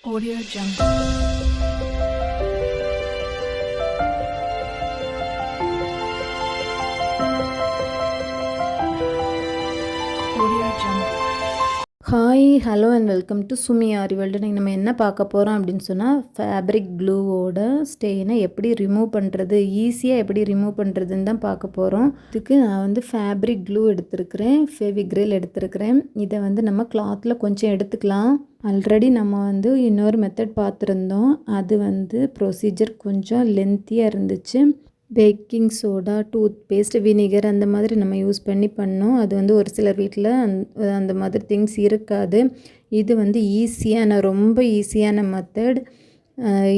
Audio Jungle. Audio Jungle. Hi hello and welcome to Sumi Aari world. நம்ம என்ன பார்க்க போகிறோம் அப்படின்னு சொன்னால் ஃபேப்ரிக் க்ளூவோட ஸ்டெயினை எப்படி ரிமூவ் பண்ணுறது, ஈஸியாக எப்படி ரிமூவ் பண்ணுறதுன்னு தான் பார்க்க போகிறோம். இதுக்கு நான் வந்து ஃபேப்ரிக் க்ளூ எடுத்துருக்கிறேன், ஃபெவிக்ரில் எடுத்துருக்கிறேன். இதை வந்து நம்ம கிளாத்தில் கொஞ்சம் எடுத்துக்கலாம். ஆல்ரெடி நம்ம வந்து இன்னொரு மெத்தட் பார்த்துருந்தோம். அது வந்து ப்ரொசீஜர் கொஞ்சம் லென்த்தியாக இருந்துச்சு. Baking soda, toothpaste, vinegar அந்த மாதிரி நம்ம யூஸ் பண்ணோம். அது வந்து ஒரு சிலர் வீட்டில் அந்த மாதிரி திங்ஸ் இருக்காது. இது வந்து ரொம்ப ஈஸியான மெத்தட்.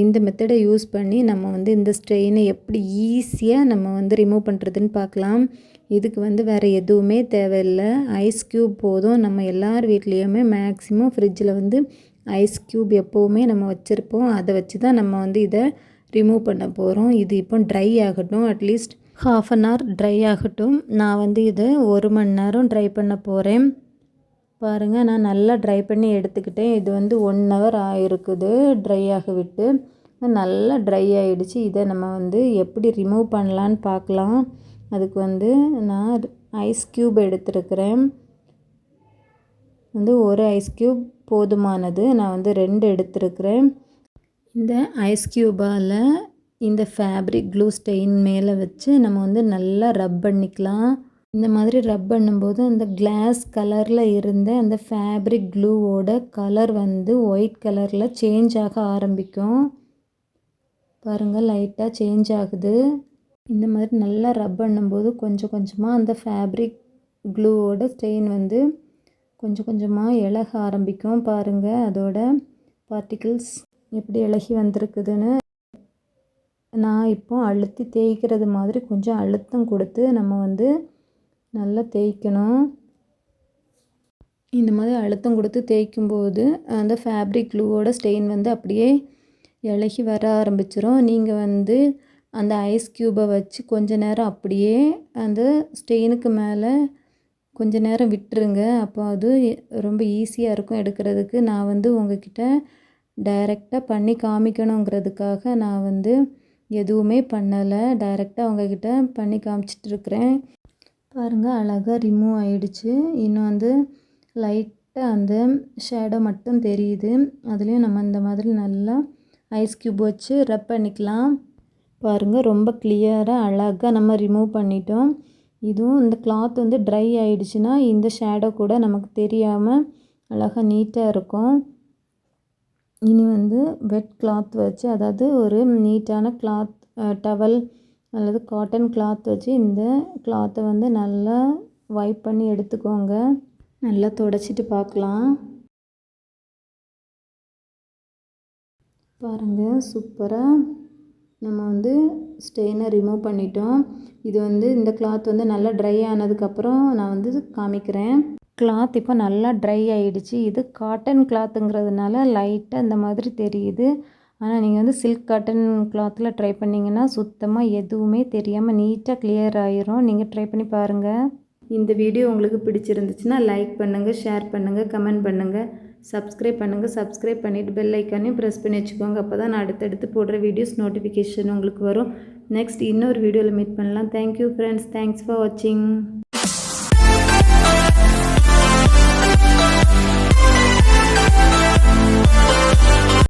இந்த மெத்தடை யூஸ் பண்ணி நம்ம வந்து இந்த ஸ்ட்ரெயினை எப்படி ஈஸியாக நம்ம வந்து ரிமூவ் பண்ணுறதுன்னு பார்க்கலாம். இதுக்கு வந்து வேறு எதுவுமே தேவையில்லை, ஐஸ் க்யூப் போதும். நம்ம எல்லார் வீட்லேயுமே மேக்ஸிமம் ஃப்ரிட்ஜில் வந்து ஐஸ் க்யூப் எப்போவுமே நம்ம வச்சுருப்போம். அதை வச்சு தான் நம்ம வந்து இதை ரிமூவ் பண்ண போகிறோம். இது இப்போ ட்ரை ஆகட்டும், அட்லீஸ்ட் ½ அன் ஹவர் ட்ரை ஆகட்டும். நான் வந்து இதை 1 மணி நேரம் ட்ரை பண்ண போகிறேன். பாருங்கள், நான் நல்லா ட்ரை பண்ணி எடுத்துக்கிட்டேன். இது வந்து 1 ஹவர் ஆகிருக்குது ட்ரை ஆக விட்டு. நல்லா ட்ரை ஆகிடுச்சு. இதை நம்ம வந்து எப்படி ரிமூவ் பண்ணலான்னு பார்க்கலாம். அதுக்கு வந்து நான் ஐஸ் க்யூப் எடுத்துருக்கிறேன். வந்து ஒரு ஐஸ் க்யூப் போதுமானது. நான் வந்து 2 எடுத்துருக்கிறேன். இந்த ஐஸ் க்யூபால் இந்த ஃபேப்ரிக் க்ளூ ஸ்டெயின் மேலே வச்சு நம்ம வந்து நல்லா ரப் பண்ணிக்கலாம். இந்த மாதிரி ரப் பண்ணும்போது அந்த கிளாஸ் கலரில் இருந்த அந்த ஃபேப்ரிக் க்ளூவோட கலர் வந்து ஒயிட் கலரில் சேஞ்ச் ஆக ஆரம்பிக்கும். பாருங்கள், லைட்டாக சேஞ்ச் ஆகுது. இந்த மாதிரி நல்லா ரப் பண்ணும்போது கொஞ்சம் கொஞ்சமாக அந்த ஃபேப்ரிக் க்ளூவோட ஸ்டெயின் வந்து கொஞ்சம் கொஞ்சமாக இளக ஆரம்பிக்கும். பாருங்கள், அதோட பார்ட்டிகிள்ஸ் எப்படி இலகி வந்திருக்குதுன்னு. நான் இப்போ அழுத்தி தேய்க்கிறது மாதிரி கொஞ்சம் அழுத்தம் கொடுத்து நம்ம வந்து நல்லா தேய்க்கணும். இந்த மாதிரி அழுத்தம் கொடுத்து தேய்க்கும்போது அந்த ஃபேப்ரிக் க்ளூவோட ஸ்டெயின் வந்து அப்படியே இலகி வர ஆரம்பிச்சிடும். நீங்கள் வந்து அந்த ஐஸ் க்யூபை வச்சு கொஞ்ச நேரம் அப்படியே அந்த ஸ்டெயினுக்கு மேலே கொஞ்ச நேரம் விட்டுருங்க. அப்போ அது ரொம்ப ஈஸியாக இருக்கும் எடுக்கிறதுக்கு. நான் வந்து உங்ககிட்ட டைரெக்டாக பண்ணி காமிக்கணுங்கிறதுக்காக நான் வந்து எதுவுமே பண்ணலை, டைரெக்டாக அவங்கக்கிட்ட பண்ணி காமிச்சிட்ருக்கிறேன். பாருங்கள், அழகாக ரிமூவ் ஆகிடுச்சு. இன்னும் வந்து லைட்டாக அந்த ஷேடோ மட்டும் தெரியுது. அதுலேயும் நம்ம இந்த மாதிரி நல்லா ஐஸ் க்யூப் வச்சு ரப் பண்ணிக்கலாம். பாருங்கள், ரொம்ப கிளியராக அழகாக நம்ம ரிமூவ் பண்ணிட்டோம். இதுவும் இந்த கிளாத் வந்து ட்ரை ஆகிடுச்சுன்னா இந்த ஷேடோ கூட நமக்கு தெரியாமல் அழகாக நீட்டாக இருக்கும். இனி வந்து வெட் கிளாத் வச்சு, அதாவது ஒரு நீட்டான கிளாத், டவல் அல்லது காட்டன் கிளாத் வச்சு இந்த கிளாத்தை வந்து நல்லா வைப் பண்ணி எடுத்துக்கோங்க. நல்லா துடைச்சிட்டு பார்க்கலாம். பாருங்கள், சூப்பராக நம்ம வந்து ஸ்டெயினை ரிமூவ் பண்ணிட்டோம். இது வந்து இந்த கிளாத் வந்து நல்லா ட்ரை ஆனதுக்கப்புறம் நான் வந்து காமிக்கிறேன். கிளாத் இப்போ நல்லா ட்ரை ஆகிடுச்சு. இது காட்டன் கிளாத்துங்கிறதுனால லைட்டாக இந்த மாதிரி தெரியுது. ஆனால் நீங்கள் வந்து சில்க் காட்டன் கிளாத்தில் ட்ரை பண்ணிங்கன்னா சுத்தமாக எதுவுமே தெரியாமல் நீட்டாக கிளியர் ஆகிரும். நீங்கள் ட்ரை பண்ணி பாருங்கள். இந்த வீடியோ உங்களுக்கு பிடிச்சிருந்துச்சுன்னா லைக் பண்ணுங்கள், ஷேர் பண்ணுங்கள், கமெண்ட் பண்ணுங்கள், சப்ஸ்கிரைப் பண்ணுங்கள். சப்ஸ்கிரைப் பண்ணிவிட்டு பெல் ஐக்கானையும் ப்ரெஸ் பண்ணி வச்சுக்கோங்க. அப்போ தான் நான் அடுத்தடுத்து போடுற வீடியோஸ் நோட்டிஃபிகேஷன் உங்களுக்கு வரும். நெக்ஸ்ட் இன்னொரு வீடியோவில் மீட் பண்ணலாம். Thank you friends. தேங்க்ஸ் ஃபார் வாட்சிங்.